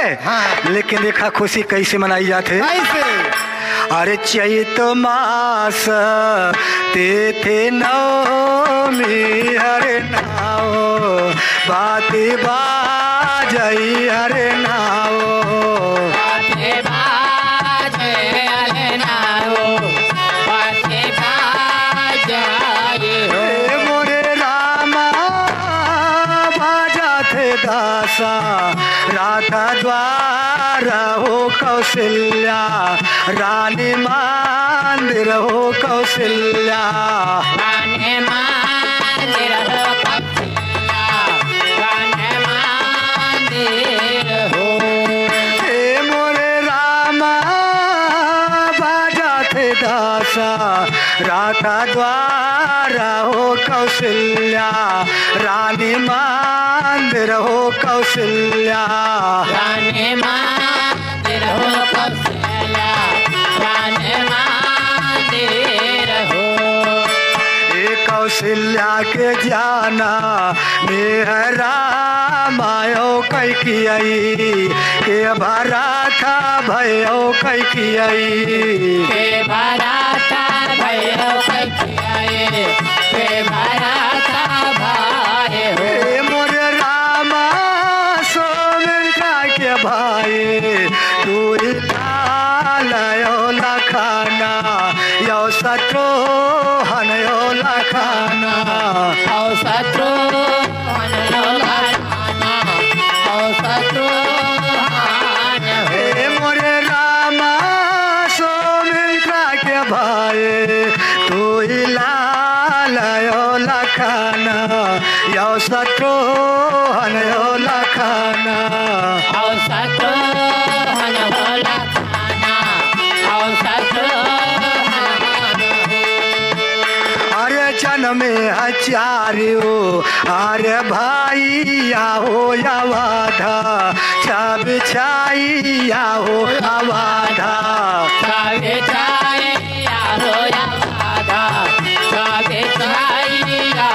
है। हाँ। लेकिन देखा खुशी कैसे मनाई जाते। कैसे? अरे चैत मास तेथे नवमी हरे नाओ बाती बाजई हरे नाओ दासा राधा द्वार हो कौशल्या रानी मंदिर हो कौशल्या रानी मंदिर हो कौशल्या रानी मंदिर हो। हे मोरे रामा बाजा थे दासा राधा द्वार हो कौशल्या रानी मंदिर हो कौशल्या रानी मंदिर हो कौशल्या रानी मंदिर हो। ये कौशल्या के जाना मेहरा मायो कैकियई के भरा था भयो कैकियई के भरा था भयो कैकियई के भरा था भाई हो। मोरे रामा सोमिका के भाई तू लयो लखाना यो सत्रो हन यो लखाना औ सत्रो हन यो लखाना औ सत्रो हन हे मोरे रामा सोमिका के भाई तू लयो लखाना यो सत्रो हन यो लखाना औ सत्रो हन यो लखाना औ सत्रो हन। अरे जन्मे हचारियो अरे भाई हो अवाधा छब छाइया हो अवाधा छावे छाइया हो अवाधा छावे छाइया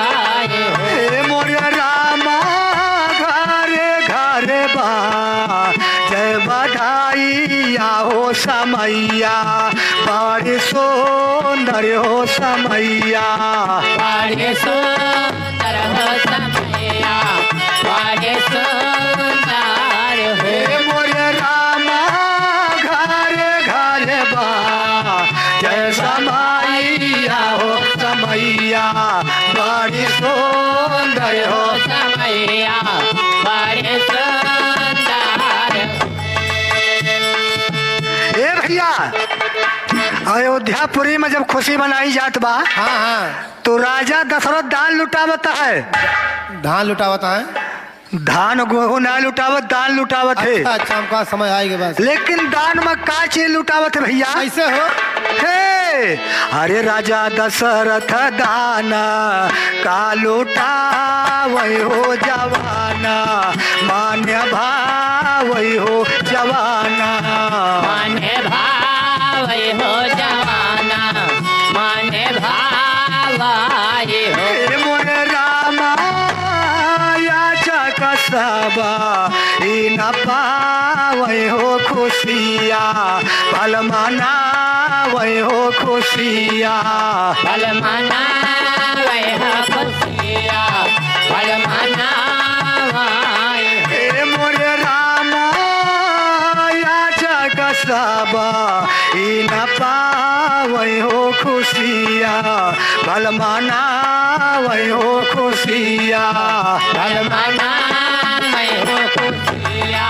हो। हे मोरे रामा घरे घरे बा जय बधाइया हो समैया बड़ी सुंदर हो समैया बड़े सुंदर हो समैया बड़े सुंदर हो। हे मोरे रामा घरे घरे बा जय समैया हो समैया बड़ी सुंदर हो समैया बड़े सुंदर। ए भैया अयोध्यापुरी में जब खुशी मनाई जात बा हाँ हाँ। तो राजा दशरथ दान लुटावत है। धान लुटावता है। धान गेहूं ना लुटावत दान लुटावत है। अच्छा अच्छा, हमका समय आएगा बस। लेकिन दान में का चीज लुटावत है भैया? कैसे हो? हे अरे राजा दशरथ दाना का लुटावई हो जवाना मान्य भावई हो जवाना माने भावई हो जवाना माने भावई हो। हे मोरे रामा याचक सबा इन पावई हो खुशिया भल मनावई हो खुशिया भल मनावई हो खुशिया भल मनावई हो। हे मोरे रामा याचक सबा इन पावई हो खुशिया भल मनावई हो खुशिया भल मनावई हो खुशिया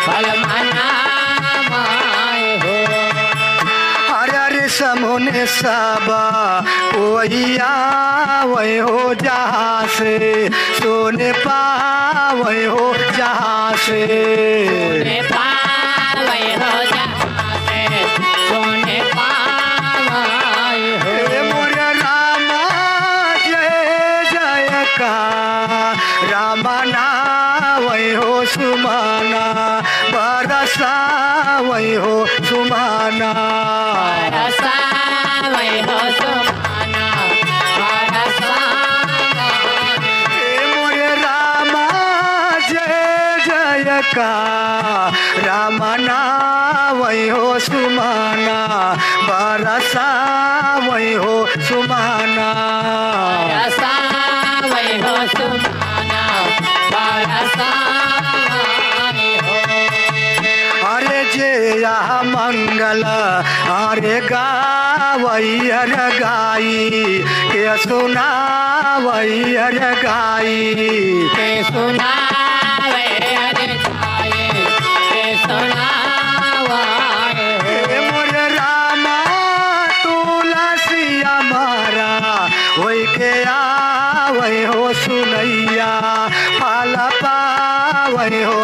भल मनावई हो। अरे अरे समुने सबा कोई आवई हो जहाँ से सोने पावई हो जहाँ से सोने पावई हो जहाँ से सोने पावई हो। हे मोरे रामा जय जय का रामा नावई हो सुमाना बरसावई हो सुमाना बरसावई हो सुमाना बरसावई। हे मोरे रामा जय जय का रामना वही हो सुमाना बरसा वही हो सुमाना बरसा वही हो सुमाना बरसा वही हो अरे जे यह मंगल अरे गावैयर गाई के सुनावैयर गाई के सुनावे अरे गाए के सुनावे हे मोर रामा तुलसिया मारा वही के आवै हो सुनैया फल पावै हो